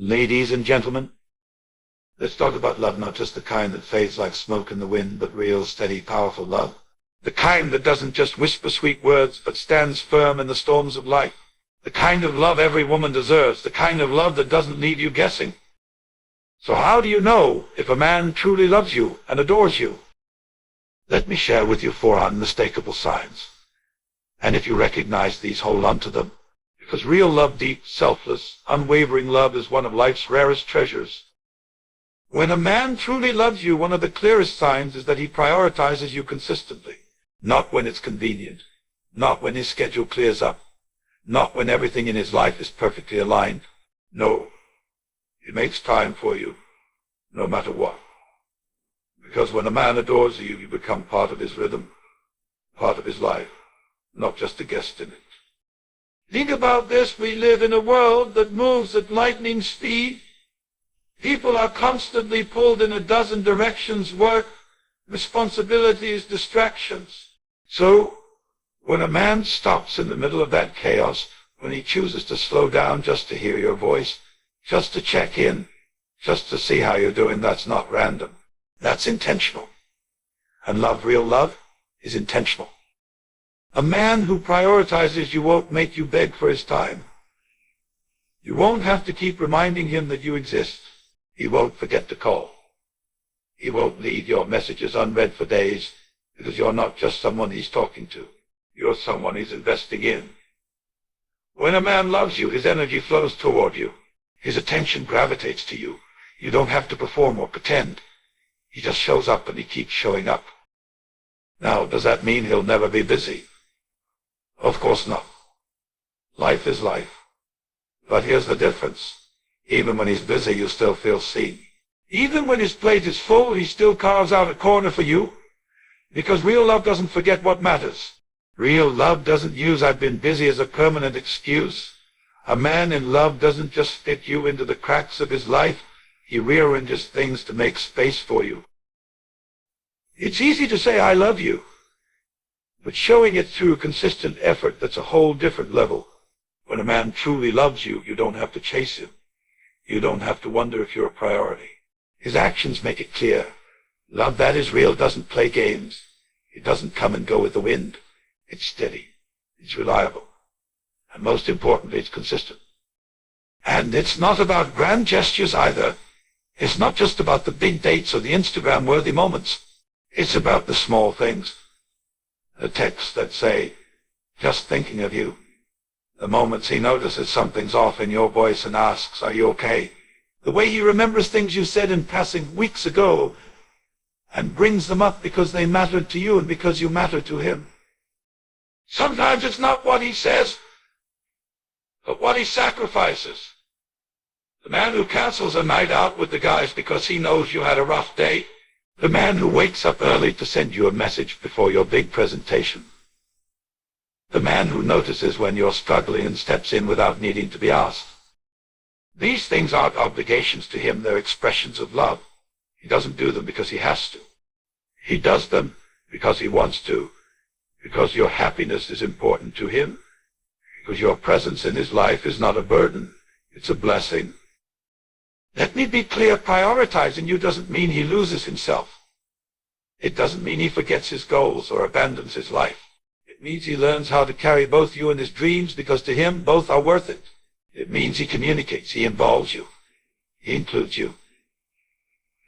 Ladies and gentlemen, let's talk about love, not just the kind that fades like smoke in the wind, but real, steady, powerful love. The kind that doesn't just whisper sweet words, but stands firm in the storms of life. The kind of love every woman deserves. The kind of love that doesn't leave you guessing. So how do you know if a man truly loves you and adores you? Let me share with you 4 unmistakable signs. And if you recognize these, hold on to them. Because real love, deep, selfless, unwavering love is one of life's rarest treasures. When a man truly loves you, one of the clearest signs is that he prioritizes you consistently. Not when it's convenient. Not when his schedule clears up. Not when everything in his life is perfectly aligned. No, he makes time for you, no matter what. Because when a man adores you, you become part of his rhythm, part of his life, not just a guest in it. Think about this. We live in a world that moves at lightning speed. People are constantly pulled in a dozen directions: work, responsibilities, distractions. So, when a man stops in the middle of that chaos, when he chooses to slow down just to hear your voice, just to check in, just to see how you're doing, that's not random. That's intentional. And love, real love, is intentional. A man who prioritizes you won't make you beg for his time. You won't have to keep reminding him that you exist. He won't forget to call. He won't leave your messages unread for days, because you're not just someone he's talking to. You're someone he's investing in. When a man loves you, his energy flows toward you. His attention gravitates to you. You don't have to perform or pretend. He just shows up, and he keeps showing up. Now, does that mean he'll never be busy? Of course not. Life is life. But here's the difference. Even when he's busy, you still feel seen. Even when his plate is full, he still carves out a corner for you. Because real love doesn't forget what matters. Real love doesn't use "I've been busy" as a permanent excuse. A man in love doesn't just fit you into the cracks of his life. He rearranges things to make space for you. It's easy to say "I love you," but showing it through consistent effort, that's a whole different level. When a man truly loves you, you don't have to chase him. You don't have to wonder if you're a priority. His actions make it clear. Love that is real doesn't play games. It doesn't come and go with the wind. It's steady. It's reliable. And most importantly, it's consistent. And it's not about grand gestures either. It's not just about the big dates or the Instagram-worthy moments. It's about the small things. The texts that say, "Just thinking of you." The moments he notices something's off in your voice and asks, "Are you okay?" The way he remembers things you said in passing weeks ago and brings them up because they mattered to you and because you matter to him. Sometimes it's not what he says, but what he sacrifices. The man who cancels a night out with the guys because he knows you had a rough day. The man who wakes up early to send you a message before your big presentation. The man who notices when you're struggling and steps in without needing to be asked. These things aren't obligations to him, they're expressions of love. He doesn't do them because he has to. He does them because he wants to, because your happiness is important to him, because your presence in his life is not a burden, it's a blessing. Let me be clear, prioritizing you doesn't mean he loses himself. It doesn't mean he forgets his goals or abandons his life. It means he learns how to carry both you and his dreams, because to him both are worth it. It means he communicates, he involves you, he includes you.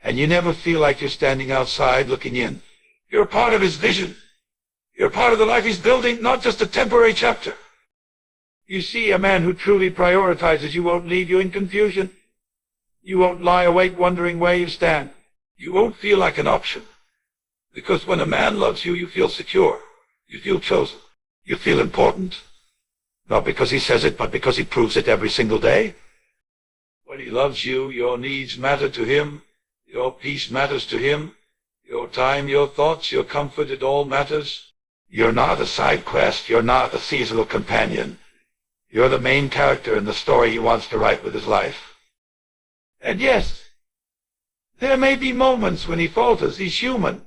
And you never feel like you're standing outside looking in. You're a part of his vision. You're part of the life he's building, not just a temporary chapter. You see, a man who truly prioritizes you won't leave you in confusion. You won't lie awake wondering where you stand. You won't feel like an option. Because when a man loves you, you feel secure. You feel chosen. You feel important. Not because he says it, but because he proves it every single day. When he loves you, your needs matter to him. Your peace matters to him. Your time, your thoughts, your comfort, it all matters. You're not a side quest. You're not a seasonal companion. You're the main character in the story he wants to write with his life. And yes, there may be moments when he falters. He's human.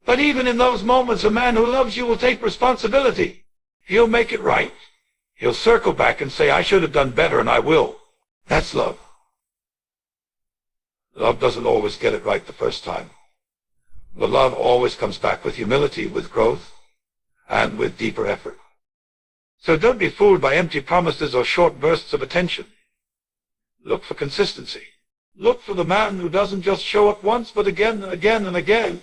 But even in those moments, a man who loves you will take responsibility. He'll make it right. He'll circle back and say, "I should have done better, and I will." That's love. Love doesn't always get it right the first time. But love always comes back with humility, with growth, and with deeper effort. So don't be fooled by empty promises or short bursts of attention. Look for consistency. Look for the man who doesn't just show up once, but again and again and again.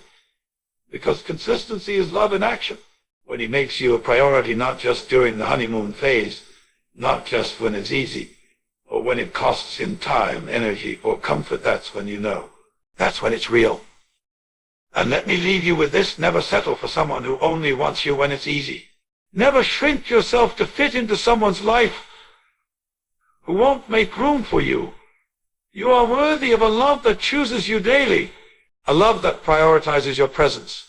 Because consistency is love in action. When he makes you a priority, not just during the honeymoon phase, not just when it's easy, or when it costs him time, energy, or comfort, that's when you know. That's when it's real. And let me leave you with this: never settle for someone who only wants you when it's easy. Never shrink yourself to fit into someone's life who won't make room for you. You are worthy of a love that chooses you daily, a love that prioritizes your presence,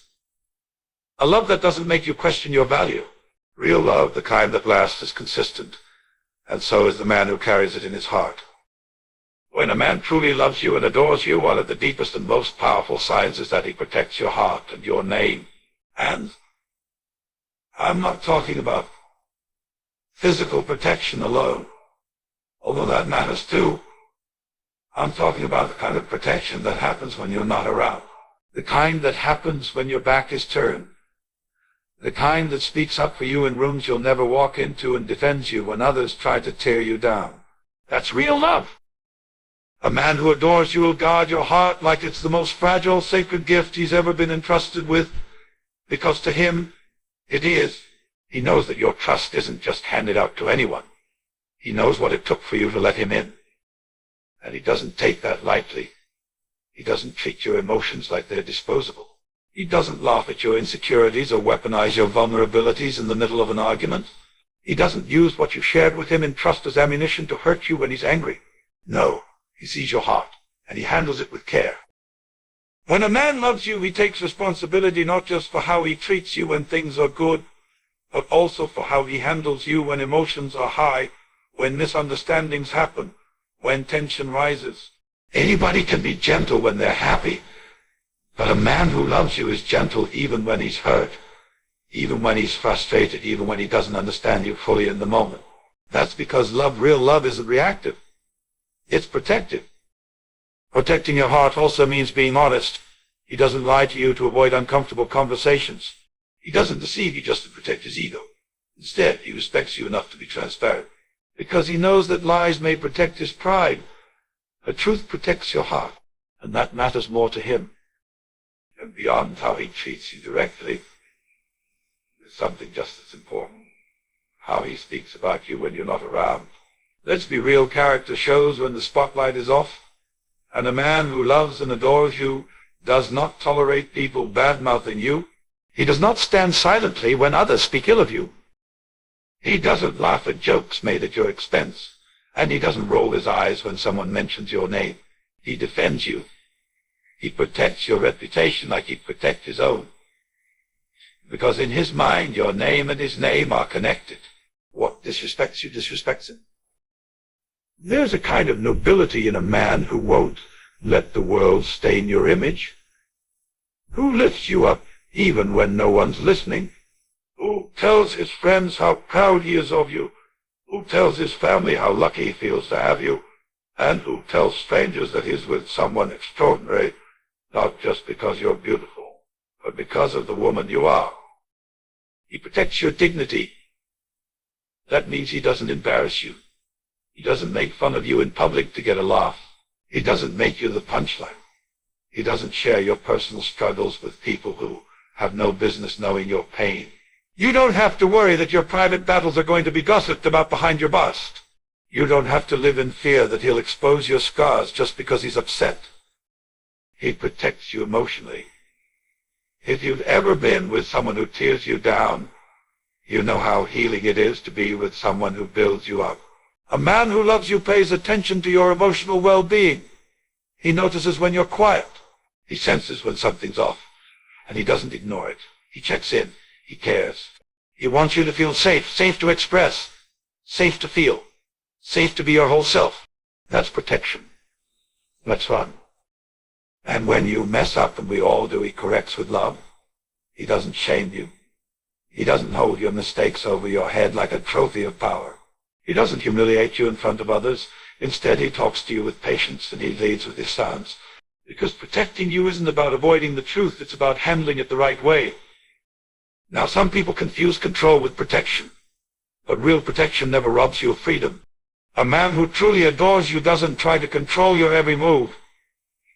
a love that doesn't make you question your value. Real love, the kind that lasts, is consistent, and so is the man who carries it in his heart. When a man truly loves you and adores you, one of the deepest and most powerful signs is that he protects your heart and your name. And I'm not talking about physical protection alone, although that matters too. I'm talking about the kind of protection that happens when you're not around, the kind that happens when your back is turned, the kind that speaks up for you in rooms you'll never walk into and defends you when others try to tear you down. That's real love. A man who adores you will guard your heart like it's the most fragile, sacred gift he's ever been entrusted with, because to him it is. He knows that your trust isn't just handed out to anyone. He knows what it took for you to let him in. And he doesn't take that lightly. He doesn't treat your emotions like they're disposable. He doesn't laugh at your insecurities or weaponize your vulnerabilities in the middle of an argument. He doesn't use what you shared with him in trust as ammunition to hurt you when he's angry. No, he sees your heart, and he handles it with care. When a man loves you, he takes responsibility not just for how he treats you when things are good, but also for how he handles you when emotions are high, when misunderstandings happen, when tension rises. Anybody can be gentle when they're happy, but a man who loves you is gentle even when he's hurt, even when he's frustrated, even when he doesn't understand you fully in the moment. That's because love, real love, isn't reactive. It's protective. Protecting your heart also means being honest. He doesn't lie to you to avoid uncomfortable conversations. He doesn't deceive you just to protect his ego. Instead, he respects you enough to be transparent, because he knows that lies may protect his pride, but truth protects your heart, and that matters more to him. And beyond how he treats you directly, there's something just as important: how he speaks about you when you're not around. Let's be real, character shows when the spotlight is off, and a man who loves and adores you does not tolerate people bad-mouthing you. He does not stand silently when others speak ill of you. He doesn't laugh at jokes made at your expense, and he doesn't roll his eyes when someone mentions your name. He defends you. He protects your reputation like he'd protect his own, because in his mind your name and his name are connected. What disrespects you disrespects him. There's a kind of nobility in a man who won't let the world stain your image, who lifts you up even when no one's listening, who tells his friends how proud he is of you, who tells his family how lucky he feels to have you, and who tells strangers that he's with someone extraordinary, not just because you're beautiful, but because of the woman you are. He protects your dignity. That means he doesn't embarrass you. He doesn't make fun of you in public to get a laugh. He doesn't make you the punchline. He doesn't share your personal struggles with people who have no business knowing your pain. You don't have to worry that your private battles are going to be gossiped about behind your bust. You don't have to live in fear that he'll expose your scars just because he's upset. He protects you emotionally. If you've ever been with someone who tears you down, you know how healing it is to be with someone who builds you up. A man who loves you pays attention to your emotional well-being. He notices when you're quiet. He senses when something's off, and he doesn't ignore it. He checks in. He cares. He wants you to feel safe, safe to express, safe to feel, safe to be your whole self. That's protection. That's fun. And when you mess up, and we all do, he corrects with love. He doesn't shame you. He doesn't hold your mistakes over your head like a trophy of power. He doesn't humiliate you in front of others. Instead, he talks to you with patience, and he leads with his silence. Because protecting you isn't about avoiding the truth, it's about handling it the right way. Now, some people confuse control with protection, but real protection never robs you of freedom. A man who truly adores you doesn't try to control your every move.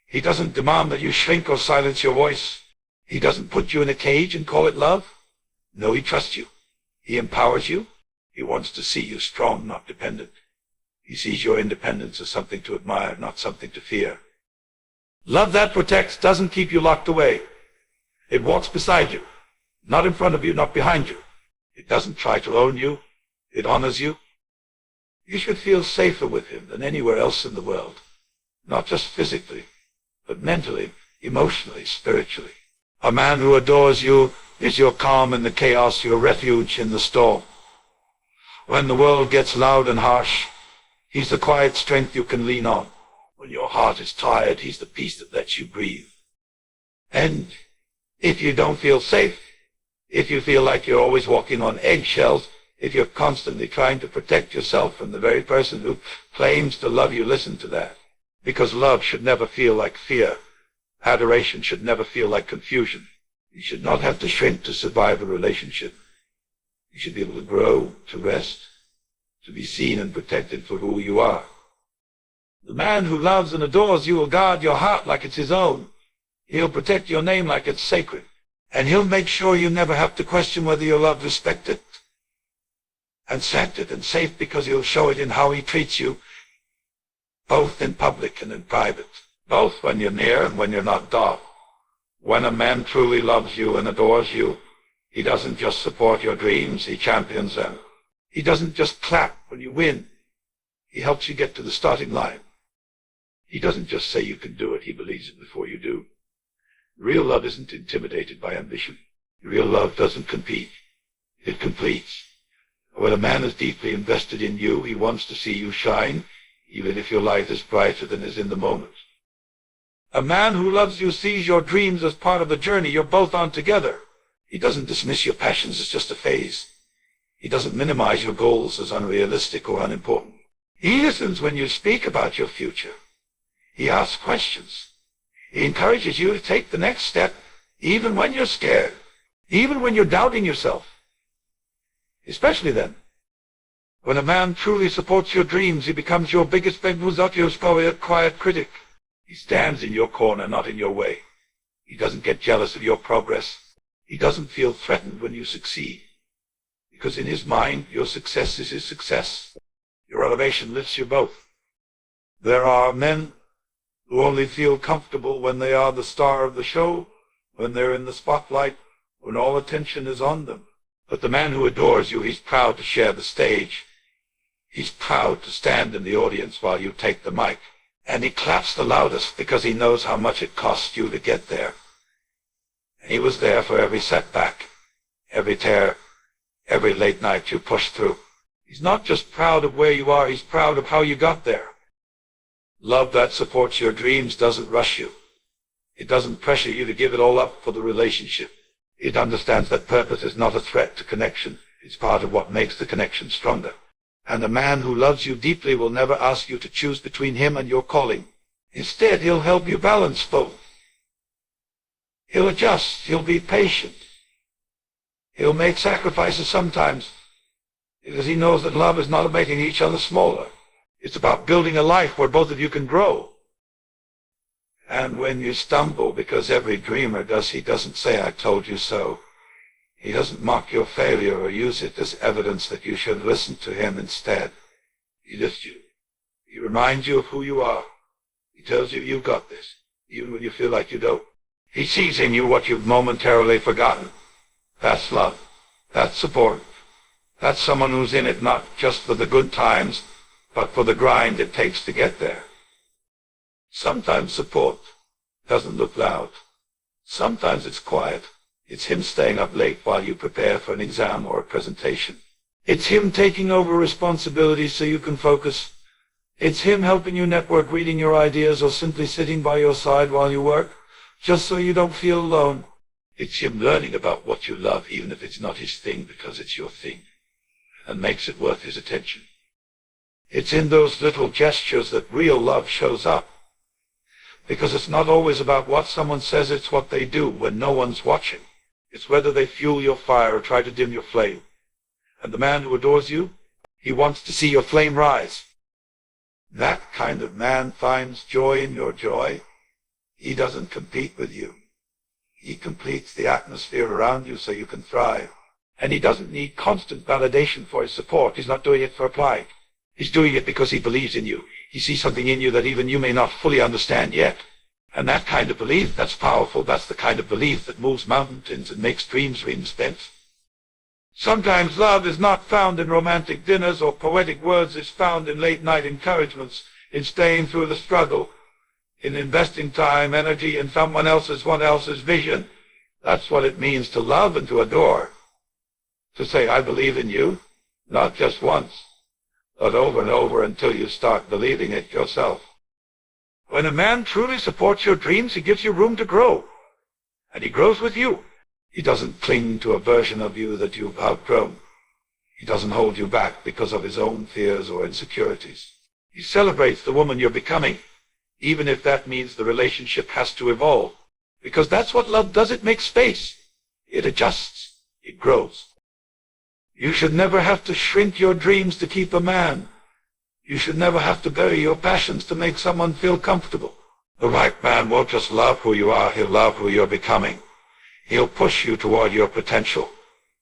He doesn't demand that you shrink or silence your voice. He doesn't put you in a cage and call it love. No, he trusts you. He empowers you. He wants to see you strong, not dependent. He sees your independence as something to admire, not something to fear. Love that protects doesn't keep you locked away. It walks beside you, not in front of you, not behind you. It doesn't try to own you. It honors you. You should feel safer with him than anywhere else in the world, not just physically, but mentally, emotionally, spiritually. A man who adores you is your calm in the chaos, your refuge in the storm. When the world gets loud and harsh, he's the quiet strength you can lean on. When your heart is tired, he's the peace that lets you breathe. And if you don't feel safe, if you feel like you're always walking on eggshells, if you're constantly trying to protect yourself from the very person who claims to love you, listen to that. Because love should never feel like fear. Adoration should never feel like confusion. You should not have to shrink to survive a relationship. You should be able to grow, to rest, to be seen and protected for who you are. The man who loves and adores you will guard your heart like it's his own. He'll protect your name like it's sacred. And he'll make sure you never have to question whether you're loved, respected, and accepted and safe, because he'll show it in how he treats you, both in public and in private, both when you're near and when you're not dark. When a man truly loves you and adores you, he doesn't just support your dreams, he champions them. He doesn't just clap when you win. He helps you get to the starting line. He doesn't just say you can do it, he believes it before you do. Real love isn't intimidated by ambition. Real love doesn't compete. It completes. When a man is deeply invested in you, he wants to see you shine, even if your light is brighter than is in the moment. A man who loves you sees your dreams as part of the journey you're both on together. He doesn't dismiss your passions as just a phase. He doesn't minimize your goals as unrealistic or unimportant. He listens when you speak about your future. He asks questions. He encourages you to take the next step, even when you're scared, even when you're doubting yourself. Especially then. When a man truly supports your dreams, he becomes your biggest friend, who's not your quiet critic. He stands in your corner, not in your way. He doesn't get jealous of your progress. He doesn't feel threatened when you succeed. Because in his mind, your success is his success. Your elevation lifts you both. There are men who only feel comfortable when they are the star of the show, when they're in the spotlight, when all attention is on them. But the man who adores you, he's proud to share the stage. He's proud to stand in the audience while you take the mic. And he claps the loudest because he knows how much it cost you to get there. And he was there for every setback, every tear, every late night you pushed through. He's not just proud of where you are, he's proud of how you got there. Love that supports your dreams doesn't rush you. It doesn't pressure you to give it all up for the relationship. It understands that purpose is not a threat to connection. It's part of what makes the connection stronger. And a man who loves you deeply will never ask you to choose between him and your calling. Instead, he'll help you balance both. He'll adjust. He'll be patient. He'll make sacrifices sometimes, because he knows that love is not about making each other smaller. It's about building a life where both of you can grow. And when you stumble, because every dreamer does, he doesn't say, "I told you so." He doesn't mock your failure or use it as evidence that you should listen to him instead. He lifts you. He reminds you of who you are. He tells you you've got this, even when you feel like you don't. He sees in you what you've momentarily forgotten. That's love. That's support. That's someone who's in it not just for the good times, but for the grind it takes to get there. Sometimes support doesn't look loud. Sometimes it's quiet. It's him staying up late while you prepare for an exam or a presentation. It's him taking over responsibilities so you can focus. It's him helping you network, reading your ideas, or simply sitting by your side while you work, just so you don't feel alone. It's him learning about what you love, even if it's not his thing, because it's your thing, and makes it worth his attention. It's in those little gestures that real love shows up. Because it's not always about what someone says, it's what they do when no one's watching. It's whether they fuel your fire or try to dim your flame. And the man who adores you, he wants to see your flame rise. That kind of man finds joy in your joy. He doesn't compete with you. He completes the atmosphere around you so you can thrive. And he doesn't need constant validation for his support. He's not doing it for pride. He's doing it because he believes in you. He sees something in you that even you may not fully understand yet. And that kind of belief, that's powerful. That's the kind of belief that moves mountains and makes dreams ring-spent. Sometimes love is not found in romantic dinners or poetic words. It's found in late-night encouragements, in staying through the struggle, in investing time, energy in someone else's vision. That's what it means to love and to adore. To say, I believe in you, not just once, but over and over until you start believing it yourself. When a man truly supports your dreams, he gives you room to grow. And he grows with you. He doesn't cling to a version of you that you've outgrown. He doesn't hold you back because of his own fears or insecurities. He celebrates the woman you're becoming, even if that means the relationship has to evolve. Because that's what love does. It makes space. It adjusts. It grows. You should never have to shrink your dreams to keep a man. You should never have to bury your passions to make someone feel comfortable. The right man won't just love who you are, he'll love who you're becoming. He'll push you toward your potential,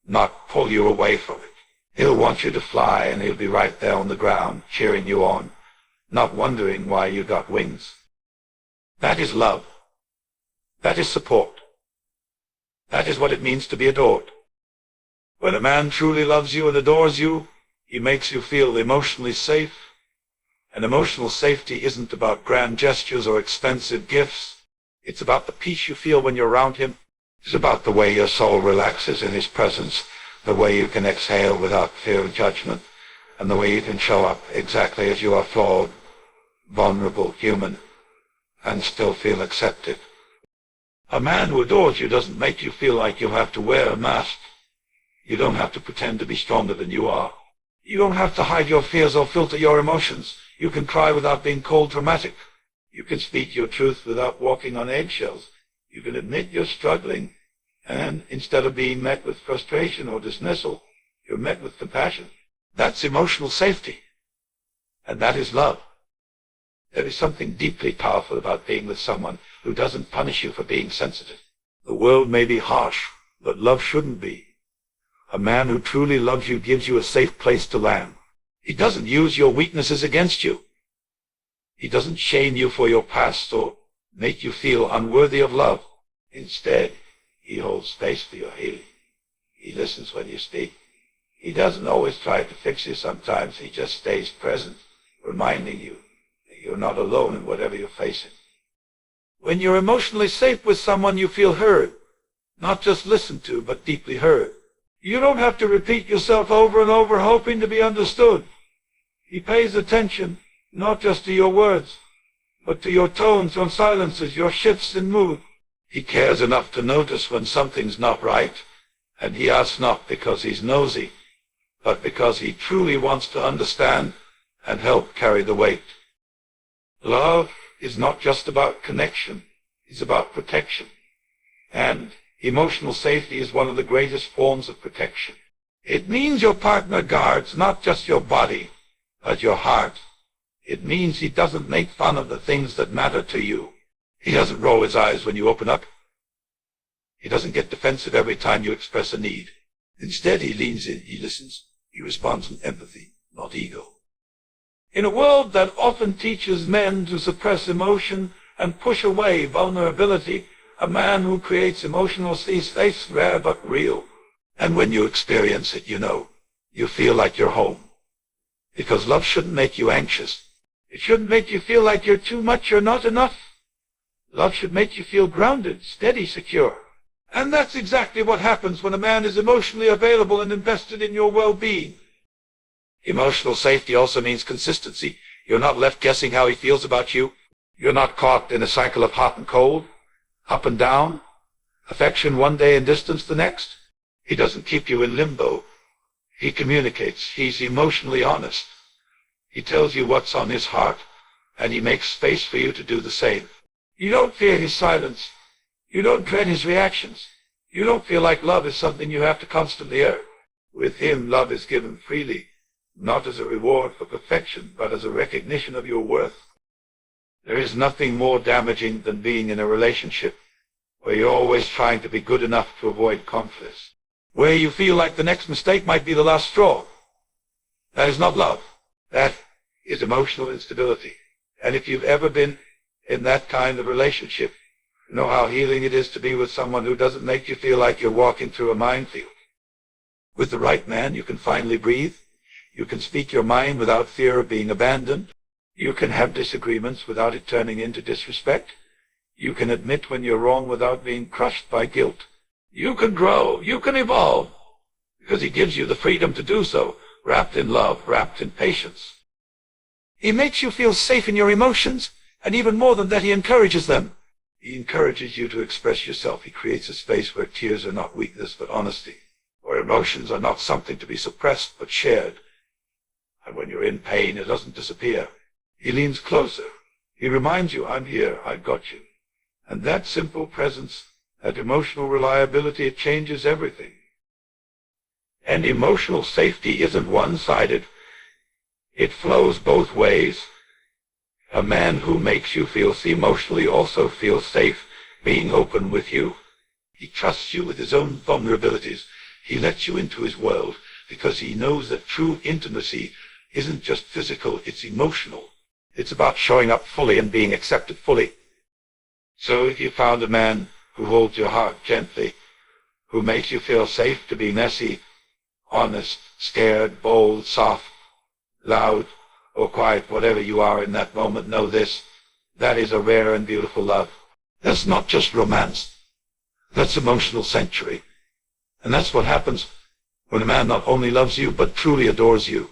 not pull you away from it. He'll want you to fly, and he'll be right there on the ground, cheering you on, not wondering why you got wings. That is love. That is support. That is what it means to be adored. When a man truly loves you and adores you, he makes you feel emotionally safe. And emotional safety isn't about grand gestures or expensive gifts. It's about the peace you feel when you're around him. It's about the way your soul relaxes in his presence, the way you can exhale without fear of judgment, and the way you can show up exactly as you are, flawed, vulnerable, human, and still feel accepted. A man who adores you doesn't make you feel like you have to wear a mask. You don't have to pretend to be stronger than you are. You don't have to hide your fears or filter your emotions. You can cry without being called dramatic. You can speak your truth without walking on eggshells. You can admit you're struggling, and instead of being met with frustration or dismissal, you're met with compassion. That's emotional safety. And that is love. There is something deeply powerful about being with someone who doesn't punish you for being sensitive. The world may be harsh, but love shouldn't be. A man who truly loves you gives you a safe place to land. He doesn't use your weaknesses against you. He doesn't shame you for your past or make you feel unworthy of love. Instead, he holds space for your healing. He listens when you speak. He doesn't always try to fix you. Sometimes he just stays present, reminding you that you're not alone in whatever you're facing. When you're emotionally safe with someone, you feel heard. Not just listened to, but deeply heard. You don't have to repeat yourself over and over, hoping to be understood. He pays attention, not just to your words, but to your tones, your silences, your shifts in mood. He cares enough to notice when something's not right, and he asks not because he's nosy, but because he truly wants to understand and help carry the weight. Love is not just about connection, it's about protection. And emotional safety is one of the greatest forms of protection. It means your partner guards not just your body, but your heart. It means he doesn't make fun of the things that matter to you. He doesn't roll his eyes when you open up. He doesn't get defensive every time you express a need. Instead, he leans in, he listens, he responds with empathy, not ego. In a world that often teaches men to suppress emotion and push away vulnerability, a man who creates emotional space is rare but real. And when you experience it, you feel like you're home. Because love shouldn't make you anxious. It shouldn't make you feel like you're too much or not enough. Love should make you feel grounded, steady, secure. And that's exactly what happens when a man is emotionally available and invested in your well-being. Emotional safety also means consistency. You're not left guessing how he feels about you. You're not caught in a cycle of hot and cold, up and down, affection one day and distance the next. He doesn't keep you in limbo. He communicates. He's emotionally honest. He tells you what's on his heart, and he makes space for you to do the same. You don't fear his silence. You don't dread his reactions. You don't feel like love is something you have to constantly earn. With him, love is given freely, not as a reward for perfection, but as a recognition of your worth. There is nothing more damaging than being in a relationship where you're always trying to be good enough to avoid conflicts, where you feel like the next mistake might be the last straw. That is not love. That is emotional instability. And if you've ever been in that kind of relationship, you know how healing it is to be with someone who doesn't make you feel like you're walking through a minefield. With the right man, you can finally breathe. You can speak your mind without fear of being abandoned. You can have disagreements without it turning into disrespect. You can admit when you're wrong without being crushed by guilt. You can grow. You can evolve. Because he gives you the freedom to do so, wrapped in love, wrapped in patience. He makes you feel safe in your emotions, and even more than that, he encourages them. He encourages you to express yourself. He creates a space where tears are not weakness but honesty, where emotions are not something to be suppressed but shared. And when you're in pain, it doesn't disappear. He leans closer. He reminds you, I'm here, I've got you. And that simple presence, that emotional reliability, it changes everything. And emotional safety isn't one-sided. It flows both ways. A man who makes you feel emotionally also feels safe being open with you. He trusts you with his own vulnerabilities. He lets you into his world because he knows that true intimacy isn't just physical, it's emotional. It's about showing up fully and being accepted fully. So if you found a man who holds your heart gently, who makes you feel safe to be messy, honest, scared, bold, soft, loud, or quiet, whatever you are in that moment, know this: that is a rare and beautiful love. That's not just romance. That's emotional sanctuary. And that's what happens when a man not only loves you, but truly adores you.